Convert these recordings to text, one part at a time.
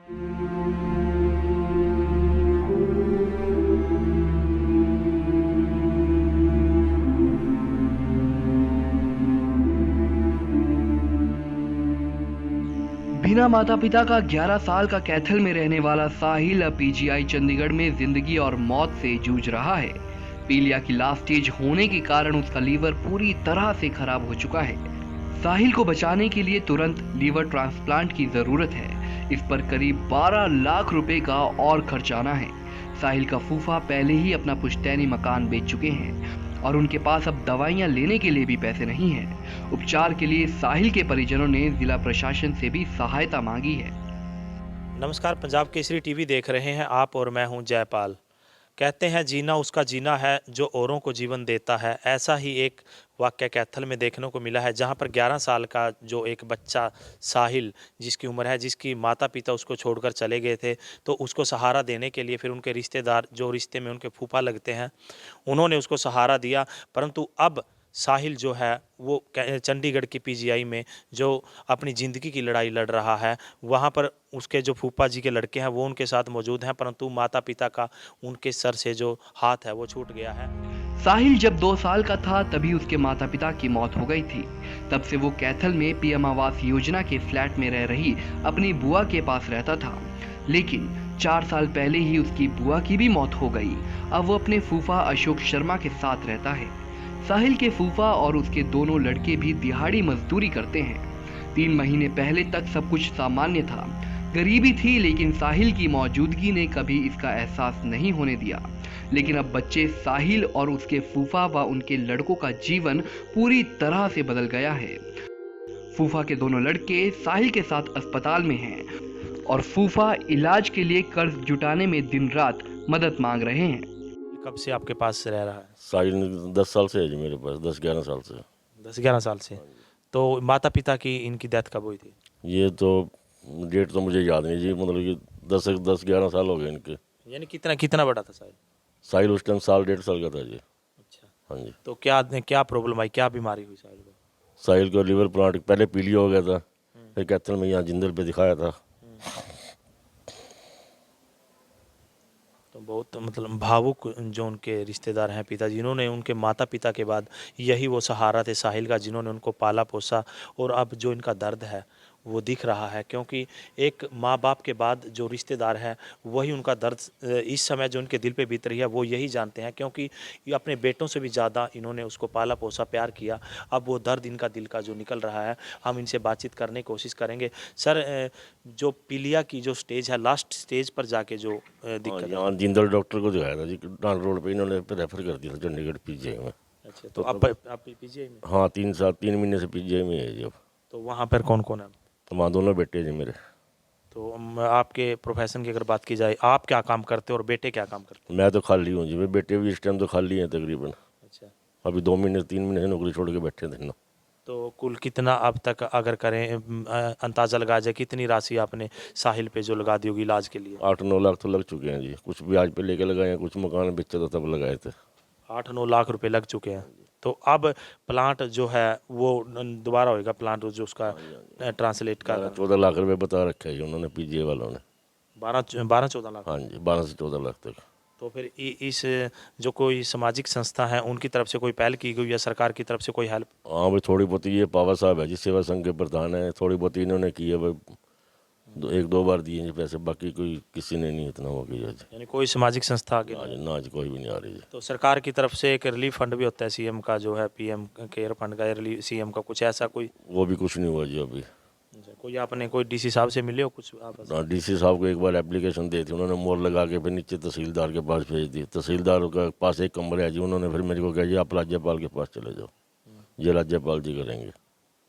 बिना माता पिता का 11 साल का कैथल में रहने वाला साहिल अब पीजीआई चंडीगढ़ में जिंदगी और मौत से जूझ रहा है। पीलिया की लास्ट स्टेज होने के कारण उसका लीवर पूरी तरह से खराब हो चुका है। साहिल को बचाने के लिए तुरंत लीवर ट्रांसप्लांट की जरूरत है। इस पर करीब 12 लाख रुपए का और खर्च आना है। साहिल का फूफा पहले ही अपना पुश्तैनी मकान बेच चुके हैं और उनके पास अब दवाइयां लेने के लिए भी पैसे नहीं हैं। उपचार के लिए साहिल के परिजनों ने जिला प्रशासन से भी सहायता मांगी है। नमस्कार, पंजाब केसरी टीवी देख रहे हैं आप और मैं हूं जयपाल। कहते हैं जीना उसका जीना है जो औरों को जीवन देता है। ऐसा ही एक वाक़या कैथल में देखने को मिला है, जहां पर 11 साल का जो एक बच्चा साहिल जिसकी उम्र है, जिसकी माता पिता उसको छोड़कर चले गए थे, तो उसको सहारा देने के लिए फिर उनके रिश्तेदार जो रिश्ते में उनके फूफा लगते हैं, उन्होंने उसको सहारा दिया। परंतु अब साहिल जो है वो चंडीगढ़ की पीजीआई में जो अपनी ज़िंदगी की लड़ाई लड़ रहा है, वहाँ पर उसके जो फूफा जी के लड़के हैं वो उनके साथ मौजूद हैं, परंतु माता पिता का उनके सर से जो हाथ है वो छूट गया है। साहिल जब 2 साल का था तभी उसके माता पिता की मौत हो गई थी। तब से वो कैथल में पीएम आवास योजना के फ्लैट में रह रही अपनी बुआ के पास रहता था, लेकिन 4 साल पहले ही उसकी बुआ की भी मौत हो गई। अब वो अपने फूफा अशोक शर्मा के साथ रहता है। साहिल के फूफा और उसके दोनों लड़के भी दिहाड़ी मजदूरी करते हैं। 3 महीने पहले तक सब कुछ सामान्य था, गरीबी थी, लेकिन साहिल की मौजूदगी ने कभी इसका एहसास नहीं होने दिया। लेकिन अब बच्चे साहिल और उसके फूफा व उनके लड़कों का जीवन पूरी तरह से बदल गया है। फूफा के दोनों लड़के साहिल के साथ अस्पताल में हैं और फूफा इलाज के लिए कर्ज जुटाने में दिन रात मदद मांग रहे हैं। कब से आपके पास रह रहा है? साहिल 10 साल से है जी मेरे पास, 10-11 साल से। 10-11 साल से। तो माता पिता की इनकी डेथ कब हुई थी? ये तो डेट तो मुझे याद नहीं जी, मतलब कि 10-11 साल हो गए इनके। यानी कितना कितना बड़ा था साहिल? साहिल उस टाइम साल 1.5 साल का था जी। अच्छा। हाँ जी। तो क्या प्रॉब्लम आई, क्या बीमारी हुई साहिल को? साहिल को लीवर प्लांट पहले पीलिया हो गया था, फिर कैथल में यहाँ जिंदल पे दिखाया था। तो बहुत मतलब भावुक जो उनके रिश्तेदार हैं पिताजी, जिन्होंने उनके माता पिता के बाद यही वो सहारा थे साहिल का, जिन्होंने उनको पाला पोसा, और अब जो इनका दर्द है वो दिख रहा है, क्योंकि एक माँ बाप के बाद जो रिश्तेदार है वही उनका दर्द इस समय जो उनके दिल पे बीत रही है वो यही जानते हैं, क्योंकि ये अपने बेटों से भी ज़्यादा इन्होंने उसको पाला पोसा, प्यार किया। अब वो दर्द इनका दिल का जो निकल रहा है, हम इनसे बातचीत करने की कोशिश करेंगे। सर, जो पीलिया की जो स्टेज है, लास्ट स्टेज पर जाके जो दिक्कत है। यहाँ जिंदल डॉक्टर को दिखाया था जी, डाल रोड पे इन्होंने रेफर कर दिया था चंडीगढ़ पीजीआई में। अच्छा, तो आप पीजीआई में? हाँ, 3 महीने से पीजीआई में है जी अब। तो वहाँ पर कौन कौन है? तो वहाँ दोनों बेटे जी मेरे। तो आपके प्रोफेशन की अगर बात की जाए, आप क्या काम करते हो और बेटे क्या काम करते हैं? मैं तो खाली हूँ जी, मेरे बेटे भी इस टाइम तो खाली हैं तकरीबन। अच्छा। अभी 3 महीने से नौकरी छोड़ के बैठे थे ना। तो कुल कितना अब तक अगर करें अंदाज़ा लगाया जाए, कितनी राशि आपने साहिल पे जो लगा दी होगी इलाज के लिए? 8-9 लाख तो लग चुके हैं जी। कुछ ब्याज पे लेके लगाए हैं, कुछ मकान बेचे तो तब लगाए थे। 8-9 लाख रुपए लग चुके हैं। तो अब प्लांट जो है वो दोबारा होएगा, प्लांट जो उसका ट्रांसलेट का 14 लाख रुपए बता रखे है जी उन्होंने, पीजीआई वालों ने। 12-14 लाख। हाँ जी, 12 से 14 लाख तक। तो फिर इस जो कोई सामाजिक संस्था है उनकी तरफ से कोई पहल की गई या सरकार की तरफ से कोई हेल्प? हाँ भाई, थोड़ी बहुत ये पावा साहब है जी, सेवा संघ के प्रधान है, थोड़ी बहुत इन्होंने की है भाई, 1-2 बार दिए हैं पैसे, बाकी कोई किसी ने नहीं इतना हो गया जी। यानी कोई सामाजिक संस्था आगे? आज ना आज कोई भी नहीं आ रही जी। तो सरकार की तरफ से एक रिलीफ फंड भी होता है सीएम का, जो है पीएम केयर फंड का, रिलीफ सीएम का, कुछ ऐसा कोई? वो भी कुछ नहीं हुआ जी अभी। कोई आपने कोई डीसी साहब से मिले हो कुछ आप? डीसी साहब को एक बार एप्लीकेशन दी थी, उन्होंने मोहर लगा के फिर नीचे तहसीलदार के पास भेज दी। तहसीलदार के पास एक कमरा है जी, उन्होंने फिर मेरे को कहा जी आप राज्यपाल के पास चले जाओ, ये राज्यपाल जी करेंगे।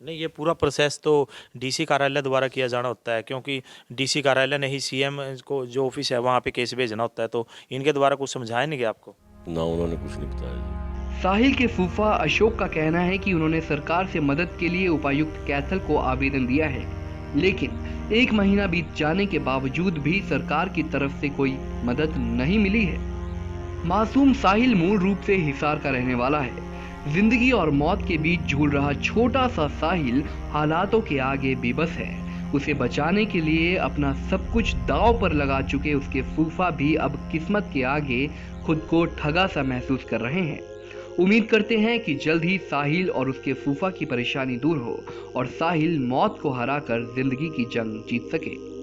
नहीं, ये पूरा प्रोसेस तो डीसी कार्यालय द्वारा किया जाना होता है, क्योंकि डीसी कार्यालय ने ही सीएम को जो ऑफिस है वहाँ पे केस भेजना होता है। तो इनके द्वारा कुछ समझाया नहीं गया आपको? ना, उन्होंने कुछ नहीं बताया जी। साहिल के फूफा अशोक का कहना है कि उन्होंने सरकार से मदद के लिए उपायुक्त कैथल को आवेदन दिया है, लेकिन 1 महीना बीत जाने के बावजूद भी सरकार की तरफ से कोई मदद नहीं मिली है। मासूम साहिल मूल रूप से हिसार का रहने वाला है। जिंदगी और मौत के बीच झूल रहा छोटा सा साहिल हालातों के आगे बेबस है। उसे बचाने के लिए अपना सब कुछ दांव पर लगा चुके उसके फूफा भी अब किस्मत के आगे खुद को ठगा सा महसूस कर रहे हैं। उम्मीद करते हैं कि जल्द ही साहिल और उसके फूफा की परेशानी दूर हो और साहिल मौत को हराकर जिंदगी की जंग जीत सके।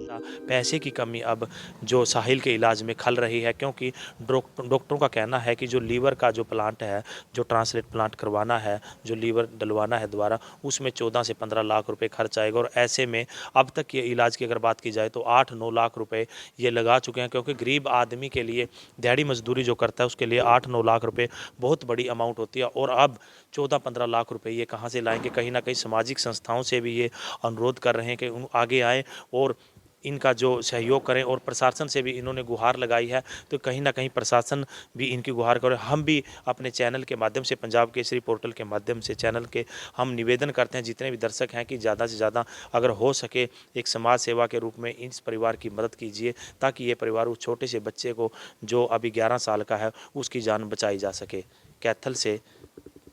पैसे की कमी अब जो साहिल के इलाज में खल रही है, क्योंकि डॉक्टरों का कहना है कि जो लीवर का जो प्लांट है, जो ट्रांसप्लांट प्लांट करवाना है, जो लीवर डलवाना है दोबारा, उसमें 14 से 15 लाख रुपए खर्च आएगा। और ऐसे में अब तक ये इलाज की अगर बात की जाए तो 8-9 लाख रुपए ये लगा चुके हैं, क्योंकि गरीब आदमी के लिए दिहाड़ी मजदूरी जो करता है उसके लिए 8-9 लाख रुपए बहुत बड़ी अमाउंट होती है। और अब 14-15 लाख रुपए ये कहाँ से लाएंगे? कहीं ना कहीं सामाजिक संस्थाओं से भी ये अनुरोध कर रहे हैं कि आगे आएँ और इनका जो सहयोग करें, और प्रशासन से भी इन्होंने गुहार लगाई है। तो कहीं ना कहीं प्रशासन भी इनकी गुहार करे। हम भी अपने चैनल के माध्यम से, पंजाब केसरी पोर्टल के माध्यम से चैनल के हम निवेदन करते हैं जितने भी दर्शक हैं कि ज़्यादा से ज़्यादा अगर हो सके एक समाज सेवा के रूप में इस परिवार की मदद कीजिए, ताकि ये परिवार उस छोटे से बच्चे को जो अभी 11 साल का है उसकी जान बचाई जा सके। कैथल से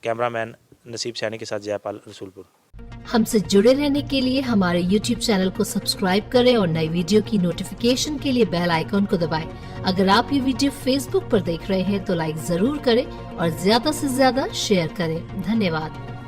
कैमरामैन नसीब सैनी के साथ जयपाल, रसूलपुर। हमसे जुड़े रहने के लिए हमारे YouTube चैनल को सब्सक्राइब करें और नई वीडियो की नोटिफिकेशन के लिए बेल आइकॉन को दबाएं। अगर आप ये वीडियो Facebook पर देख रहे हैं तो लाइक जरूर करें और ज्यादा से ज्यादा शेयर करें। धन्यवाद।